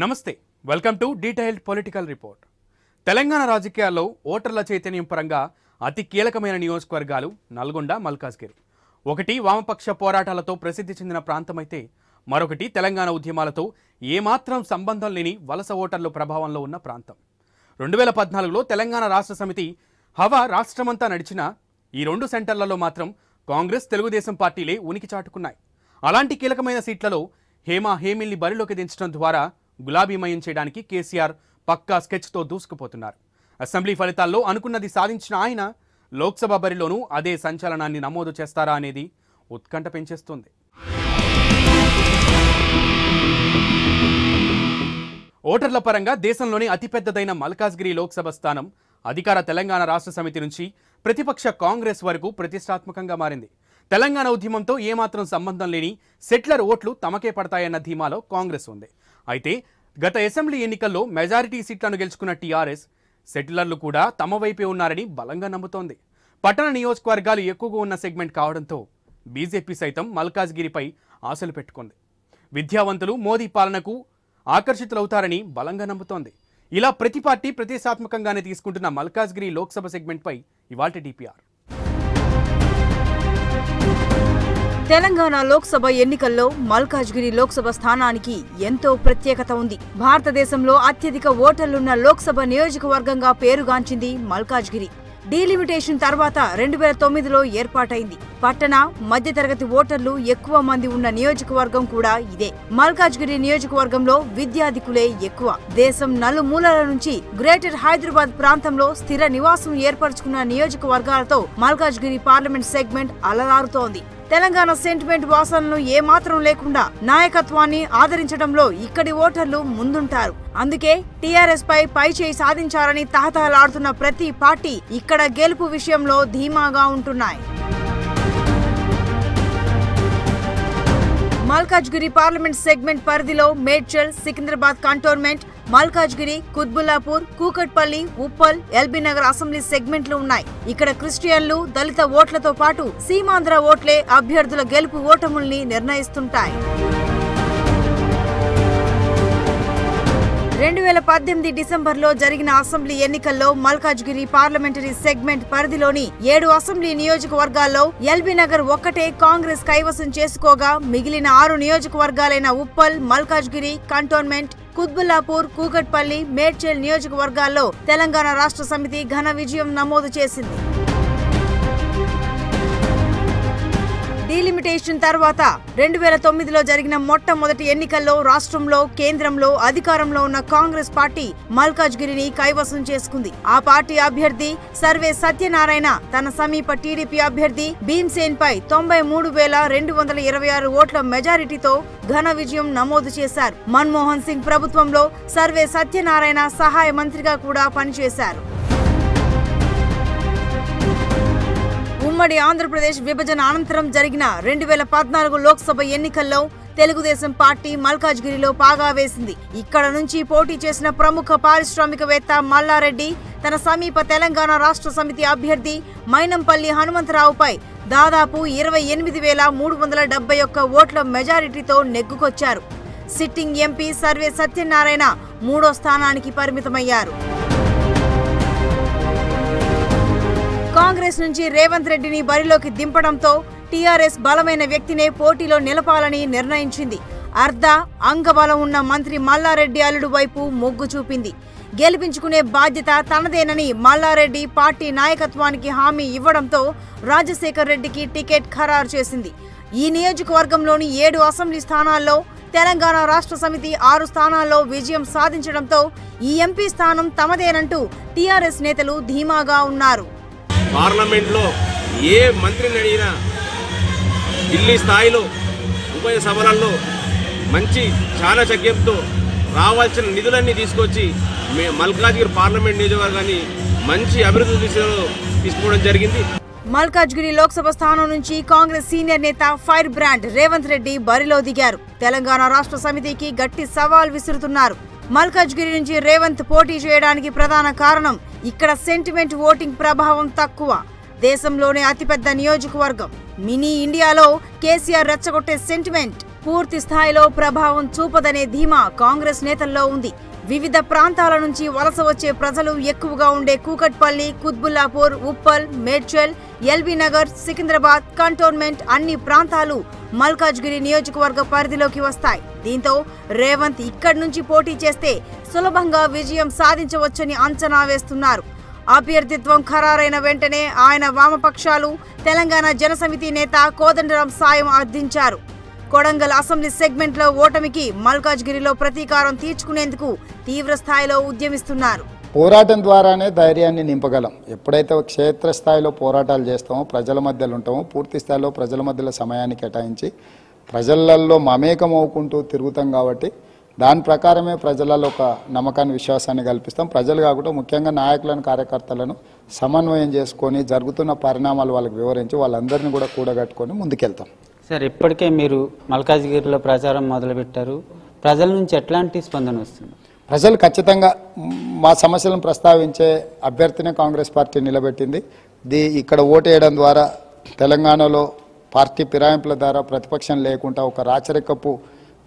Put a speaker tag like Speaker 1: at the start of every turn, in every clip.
Speaker 1: నమస్తే welcome to detailed political report. Telangana రాజకీయాల్లో ఓటర్ల చైతన్యం పరంగా అతి కీలకమైన నియోజకవర్గాలు నల్గొండ, మల్కాజ్గిరి. ఒకటి వామపక్ష పోరాటాలతో ప్రసిద్ధి చెందిన ప్రాంతమైతే మరొకటి తెలంగాణ ఉద్యమాలతో ఏమాత్రం సంబంధం లేని వలస ఓటర్ల ప్రభావంలో ఉన్న ప్రాంతం. 2014లో తెలంగాణ రాష్ట్ర సమితి హవా రాష్ట్రమంతా నడిచిన ఈ రెండు సెంటర్లలో మాత్రం కాంగ్రెస్, తెలుగుదేశం పార్టీలే ఉనికి చాటుకున్నాయి. అలాంటి కీలకమైన సీట్లలో హేమిల్ని బరిలోకి దించడం ద్వారా గులాబీమయం చేయడానికి కేసీఆర్ పక్కా స్కెచ్తో దూసుకుపోతున్నారు. అసెంబ్లీ ఫలితాల్లో అనుకున్నది సాధించిన ఆయన లోక్సభ బరిలోనూ అదే సంచలనాన్ని నమోదు చేస్తారా అనేది ఉత్కంఠ పెంచేస్తుంది. ఓటర్ల పరంగా దేశంలోనే అతిపెద్దదైన మల్కాజ్గిరి లోక్సభ స్థానం అధికార తెలంగాణ రాష్ట్ర సమితి నుంచి ప్రతిపక్ష కాంగ్రెస్ వరకు ప్రతిష్టాత్మకంగా మారింది. తెలంగాణ ఉద్యమంతో ఏమాత్రం సంబంధం లేని సెటిలర్ ఓట్లు తమకే పడతాయన్న ధీమాలో కాంగ్రెస్ ఉంది. అయితే గత అసెంబ్లీ ఎన్నికల్లో మెజారిటీ సీట్లను గెలుచుకున్న టీఆర్ఎస్ సెటిలర్లు కూడా తమ వైపే ఉన్నారని బలంగా నమ్ముతోంది. పట్టణ నియోజకవర్గాలు ఎక్కువగా ఉన్న సెగ్మెంట్ కావడంతో బీజేపీ సైతం మల్కాజ్గిరిపై ఆశలు పెట్టుకుంది. విద్యావంతులు మోదీ పాలనకు ఆకర్షితులవుతారని బలంగా నమ్ముతోంది. ఇలా ప్రతి పార్టీ ప్రతిష్టాత్మకంగానే తీసుకుంటున్న మల్కాజ్గిరి లోక్సభ సెగ్మెంట్పై ఇవాల్టి డిపిఆర్.
Speaker 2: తెలంగాణ లోక్సభ ఎన్నికల్లో మల్కాజ్గిరి లోక్సభ స్థానానికి ఎంతో ప్రత్యేకత ఉంది. భారతదేశంలో అత్యధిక ఓటర్లున్న లోక్సభ నియోజకవర్గంగా పేరుగాంచింది మల్కాజ్గిరి. డీలిమిటేషన్ తర్వాత 2009లో ఏర్పాటైంది. పట్టణ మధ్యతరగతి ఓటర్లు ఎక్కువ మంది ఉన్న నియోజకవర్గం కూడా ఇదే. మల్కాజ్గిరి నియోజకవర్గంలో విద్యాధికులే ఎక్కువ. దేశం నలుమూలల నుంచి గ్రేటర్ హైదరాబాద్ ప్రాంతంలో స్థిర నివాసం ఏర్పరచుకున్న నియోజకవర్గాలతో మల్కాజ్గిరి పార్లమెంట్ సెగ్మెంట్ అలరారుతోంది. తెలంగాణ సెంటిమెంట్ వాసనలు ఏమాత్రం లేకుండా నాయకత్వాన్ని ఆదరించడంలో ఇక్కడి ఓటర్లు ముందుంటారు. అందుకే టీఆర్ఎస్ పై చేయి సాధించాలని తహతహలాడుతున్న ప్రతి పార్టీ ఇక్కడ గెలుపు విషయంలో ధీమాగా ఉంటున్నాయి. మల్కాజ్గిరి పార్లమెంట్ సెగ్మెంట్ పరిధిలో మేడ్చల్, సికింద్రాబాద్ కంటోన్మెంట్, మల్కాజ్గిరి, కుత్బుల్లాపూర్, కూకట్పల్లి, ఉప్పల్, ఎల్బీనగర్ అసెంబ్లీ సెగ్మెంట్లు ఉన్నాయి. ఇక్కడ క్రిస్టియన్లు, దళిత ఓట్లతో పాటు సీమాంధ్ర ఓట్లే అభ్యర్థుల గెలుపు ఓటముల్ని నిర్ణయిస్తుంటాయి. 2018 డిసెంబర్లో జరిగిన అసెంబ్లీ ఎన్నికల్లో మల్కాజ్గిరి పార్లమెంటరీ సెగ్మెంట్ పరిధిలోని 7 అసెంబ్లీ నియోజకవర్గాల్లో ఎల్బీనగర్ ఒక్కటే కాంగ్రెస్ కైవసం చేసుకోగా మిగిలిన 6 నియోజకవర్గాలైన ఉప్పల్, మల్కాజ్గిరి కంటోన్మెంట్, కుత్బుల్లాపూర్, కూకట్పల్లి, మేడ్చల్ నియోజకవర్గాల్లో తెలంగాణ రాష్ట్ర సమితి ఘన విజయం నమోదు చేసింది. డీలిమిటేషన్ తర్వాత 2009లో జరిగిన మొట్టమొదటి ఎన్నికల్లో రాష్ట్రంలో, కేంద్రంలో అధికారంలో ఉన్న కాంగ్రెస్ పార్టీ మల్కాజ్గిరిని కైవసం చేసుకుంది. ఆ పార్టీ అభ్యర్థి సర్వే సత్యనారాయణ తన సమీప టీడీపీ అభ్యర్థి భీమ్సేన్ పై 93,226 ఓట్ల మెజారిటీతో ఘన విజయం నమోదు చేశారు. మన్మోహన్ సింగ్ ప్రభుత్వంలో సర్వే సత్యనారాయణ సహాయ మంత్రిగా కూడా పనిచేశారు. ఉమ్మడి ఆంధ్రప్రదేశ్ విభజన అనంతరం జరిగిన 2014 లోక్సభ ఎన్నికల్లో తెలుగుదేశం పార్టీ మల్కాజ్గిరిలో పాగా వేసింది. ఇక్కడ నుంచి పోటీ చేసిన ప్రముఖ పారిశ్రామికవేత్త మల్లారెడ్డి తన సమీప తెలంగాణ రాష్ట్ర సమితి అభ్యర్థి మైనంపల్లి హనుమంతరావుపై దాదాపు 28,371 ఓట్ల మెజారిటీతో నెగ్గుకొచ్చారు. సిట్టింగ్ ఎంపీ సర్వే సత్యనారాయణ 3వ స్థానానికి పరిమితమయ్యారు. కాంగ్రెస్ నుంచి రేవంత్ రెడ్డిని బరిలోకి దింపడంతో టీఆర్ఎస్ బలమైన వ్యక్తినే పోటీలో నిలపాలని నిర్ణయించింది. అంగబలం ఉన్న మంత్రి మల్లారెడ్డి అల్లుడు వైపు మొగ్గు చూపింది. గెలిపించుకునే బాధ్యత తనదేనని మల్లారెడ్డి పార్టీ నాయకత్వానికి హామీ ఇవ్వడంతో రాజశేఖర్ రెడ్డికి టికెట్ ఖరారు చేసింది. ఈ నియోజకవర్గంలోని 7 అసెంబ్లీ స్థానాల్లో తెలంగాణ రాష్ట్ర సమితి 6 స్థానాల్లో విజయం సాధించడంతో ఈ ఎంపీ స్థానం తమదేనంటూ టీఆర్ఎస్ నేతలు ధీమాగా ఉన్నారు.
Speaker 3: పార్లమెంట్లో ఏ మంత్రిని అడిగినా ఢిల్లీ స్థాయిలో ఉభయ సభలలో మంచి చాణచక్యంతో రావాల్సిన నిధులన్నీ తీసుకొచ్చి మల్కాజ్గిరి పార్లమెంట్ నియోజకవర్గాన్ని మంచి అభివృద్ధి దిశలో తీసుకోవడం జరిగింది.
Speaker 2: మల్కాజ్గిరి లోక్సభ స్థానం నుంచి కాంగ్రెస్ సీనియర్ నేత ఫైర్ బ్రాండ్ రేవంత్ రెడ్డి బరిలో దిగారు. తెలంగాణ రాష్ట్ర సమితికి గట్టి సవాల్ విసురుతున్నారు. మల్కాజ్గిరి నుంచి రేవంత్ పోటీ చేయడానికి ప్రధాన కారణం ఇక్కడ సెంటిమెంట్ ఓటింగ్ ప్రభావం తక్కువ. దేశంలోనే అతిపెద్ద నియోజకవర్గం. మినీ ఇండియాలో కేసీఆర్ రెచ్చగొట్టే సెంటిమెంట్ పూర్తి స్థాయిలో ప్రభావం చూపదనే ధీమా కాంగ్రెస్ నేతల్లో ఉంది. వివిధ ప్రాంతాల నుంచి వలస వచ్చే ప్రజలు ఎక్కువగా ఉండే కూకట్పల్లి, కుత్బుల్లాపూర్, ఉప్పల్, మేడ్చల్, ఎల్బీ నగర్, సికింద్రాబాద్ కంటోన్మెంట్ అన్ని ప్రాంతాలు మల్కాజ్గిరి నియోజకవర్గ పరిధిలోకి వస్తాయి. దీంతో రేవంత్ ఇక్కడి నుంచి పోటీ చేస్తే సులభంగా విజయం సాధించవచ్చని అంచనా వేస్తున్నారు. అభ్యర్థిత్వం ఖరారైన వెంటనే ఆయన వామపక్షాలు తెలంగాణ జనసమితి నేత కోదండరాం సాయం అందించారు. కొడంగల్ అసెంబ్లీ సెగ్మెంట్లో ఓటమికి మల్కాజ్గిరిలో ప్రతీకారం తీర్చుకునేందుకు తీవ్ర స్థాయిలో ఉద్యమిస్తున్నారు.
Speaker 4: పోరాటం ద్వారానే ధైర్యాన్ని నింపగలం. ఎప్పుడైతే క్షేత్రస్థాయిలో పోరాటాలు చేస్తామో, ప్రజల మధ్యలో ఉంటామో, పూర్తి స్థాయిలో ప్రజల మధ్యలో సమయాన్ని కేటాయించి ప్రజలలో మమేకం అవుకుంటూ తిరుగుతాం. కాబట్టి దాని ప్రకారమే ప్రజలలో ఒక నమ్మకాన్ని, విశ్వాసాన్ని కల్పిస్తాం. ప్రజలు కాకుండా ముఖ్యంగా నాయకులను, కార్యకర్తలను సమన్వయం చేసుకొని జరుగుతున్న పరిణామాలు వాళ్ళకి వివరించి వాళ్ళందరినీ కూడా కూడగట్టుకొని ముందుకెళ్తాం.
Speaker 5: సార్, ఇప్పటికే మీరు మల్కాజ్గిరిలో ప్రచారం మొదలుపెట్టారు. ప్రజల నుంచి ఎట్లాంటి స్పందన వస్తుంది?
Speaker 4: ప్రజలు ఖచ్చితంగా మా సమస్యలను ప్రస్తావించే అభ్యర్థినే కాంగ్రెస్ పార్టీ నిలబెట్టింది. ఇక్కడ ఓటేయడం ద్వారా తెలంగాణలో పార్టీ ఫిరాయింపుల ద్వారా ప్రతిపక్షం లేకుండా ఒక రాచరికపు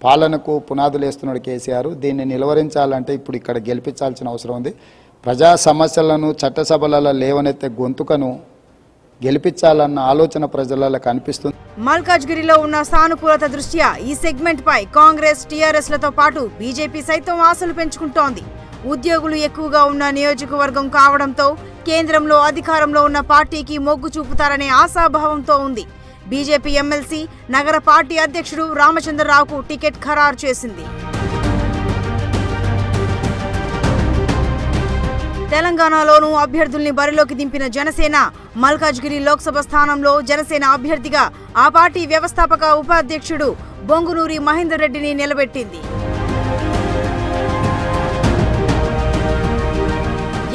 Speaker 4: పాలనకు పునాదులు వేస్తున్నాడు కేసీఆర్. దీన్ని నిలువరించాలంటే ఇప్పుడు ఇక్కడ గెలిపించాల్సిన అవసరం ఉంది. ప్రజా సమస్యలను చట్టసభలలో లేవనెత్తే గొంతుకను గెలిపించాలన్న ఆలోచన ప్రజలలో కనిపిస్తుంది.
Speaker 2: మల్కాజ్గిరిలో ఉన్న సానుకూలత దృష్ట్యా ఈ సెగ్మెంట్ పై కాంగ్రెస్, టీఆర్ఎస్లతో పాటు బీజేపీ సైతం ఆశలు పెంచుకుంటోంది. ఉద్యోగులు ఎక్కువగా ఉన్న నియోజకవర్గం కావడంతో కేంద్రంలో అధికారంలో ఉన్న పార్టీకి మొగ్గు చూపుతారనే ఆశాభావంతో ఉంది. బీజేపీ ఎమ్మెల్సీ, నగర పార్టీ అధ్యక్షుడు రామచంద్రరావుకు టికెట్ ఖరారు చేసింది. తెలంగాణలోనూ అభ్యర్థుల్ని బరిలోకి దింపిన జనసేన మల్కాజ్గిరి లోక్సభ స్థానంలో జనసేన అభ్యర్థిగా ఆ పార్టీ వ్యవస్థాపక ఉపాధ్యక్షుడు బొంగునూరి మహేందర్ రెడ్డిని నిలబెట్టింది.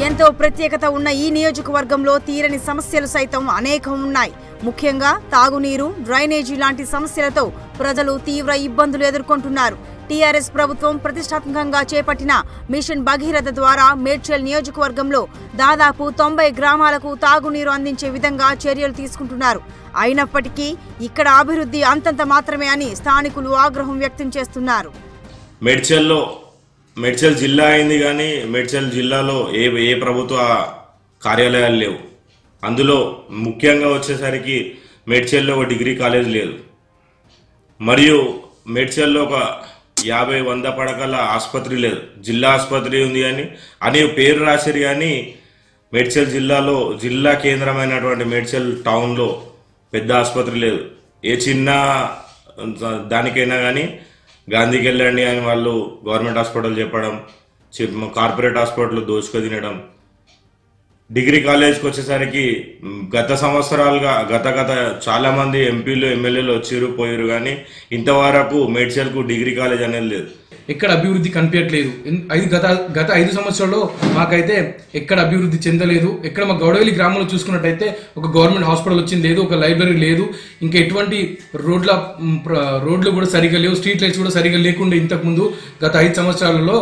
Speaker 2: ఎంతో ప్రత్యేకత ఉన్న ఈ నియోజకవర్గంలో తీరని సమస్యలు సైతం అనేకం ఉన్నాయి. ముఖ్యంగా తాగునీరు, డ్రైనేజీ లాంటి సమస్యలతో ప్రజలు తీవ్ర ఇబ్బందులు ఎదుర్కొంటున్నారు. టీఆర్ఎస్ ప్రభుత్వం ప్రతిష్టాత్మకంగా చేపట్టిన మిషన్ భగీరథ ద్వారా మేడ్చల్ నియోజకవర్గంలో దాదాపు 90 గ్రామాలకు తాగునీరు అందించే విధంగా చర్యలు తీసుకుంటున్నారు. అయినప్పటికీ ఇక్కడ అభివృద్ధి అంతంత మాత్రమే అని స్థానికులు ఆగ్రహం వ్యక్తం చేస్తున్నారు.
Speaker 3: మేడ్చల్ జిల్లా అయింది కానీ మేడ్చల్ జిల్లాలో ఏ ప్రభుత్వ కార్యాలయాలు లేవు. అందులో ముఖ్యంగా వచ్చేసరికి మేడ్చల్లో ఒక డిగ్రీ కాలేజ్ లేదు. మరియు మేడ్చల్లో ఒక 50-100 పడకల ఆసుపత్రి లేదు. జిల్లా ఆసుపత్రి ఉంది కానీ అనే పేరు రాశారు కానీ మేడ్చల్ జిల్లాలో జిల్లా కేంద్రమైనటువంటి మేడ్చల్ టౌన్లో పెద్ద ఆసుపత్రి లేదు. ఏ చిన్న దానికైనా కానీ గాంధీకి వెళ్ళండి అని వాళ్ళు గవర్నమెంట్ హాస్పిటల్ చెప్పడం, కార్పొరేట్ హాస్పిటల్ దోచుకు తినడం. డిగ్రీ కాలేజ్కి వచ్చేసరికి గత సంవత్సరాలుగా గత చాలా మంది ఎంపీలు, ఎమ్మెల్యేలు వచ్చిరు పోయారు కానీ ఇంతవరకు మేడ్చల్కు డిగ్రీ కాలేజ్ అనేది లేదు.
Speaker 6: ఎక్కడ అభివృద్ధి కనిపించట్లేదు. గత 5 సంవత్సరాల్లో మాకైతే ఎక్కడ అభివృద్ధి చెందలేదు. ఎక్కడ మా గౌడవెల్లి గ్రామంలో చూసుకున్నట్టయితే ఒక గవర్నమెంట్ హాస్పిటల్ వచ్చింది లేదు, ఒక లైబ్రరీ లేదు, ఇంకా ఎటువంటి రోడ్లు కూడా సరిగా లేవు, స్ట్రీట్ లైట్స్ కూడా సరిగా లేకుండా ఇంతకుముందు గత 5 సంవత్సరాలలో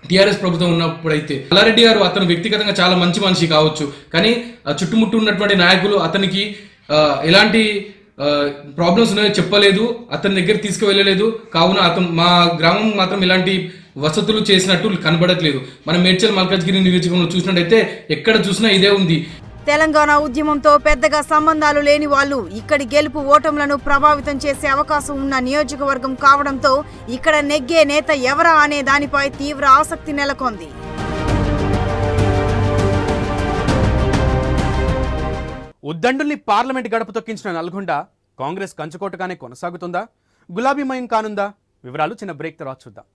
Speaker 6: టీఆర్ఎస్ ప్రభుత్వం ఉన్నప్పుడైతే. మల్లారెడ్డి గారు అతను వ్యక్తిగతంగా చాలా మంచి మనిషి కావచ్చు, కానీ చుట్టుముట్టు ఉన్నటువంటి నాయకులు అతనికి ఎలాంటి ప్రాబ్లమ్స్ ఉన్నాయో చెప్పలేదు, అతని దగ్గర తీసుకువెళ్ళలేదు. కావున మా గ్రామం మాత్రం ఇలాంటి వసతులు చేసినట్టు కనబడట్లేదు. మనం మేడ్చల్ మల్కాజ్గిరి నియోజకవర్గంలో చూసినట్టయితే ఎక్కడ చూసినా ఇదే ఉంది.
Speaker 2: తెలంగాణ ఉద్యమంతో పెద్దగా సంబంధాలు లేని వాళ్ళు ఇక్కడి గెలుపు ఓటములను ప్రభావితం చేసే అవకాశం ఉన్న నియోజకవర్గం కావడంతో ఇక్కడ నెగ్గే నేత ఎవరా అనే దానిపై తీవ్ర ఆసక్తి నెలకొంది.
Speaker 1: ఉద్దండుల్ని పార్లమెంట్ గడప తొక్కించిన నల్గొండ కాంగ్రెస్ కంచుకోటగానే కొనసాగుతుందా, గులాబీమయం కానుందా? వివరాలు చిన్న బ్రేక్ తర్వాత చూద్దాం.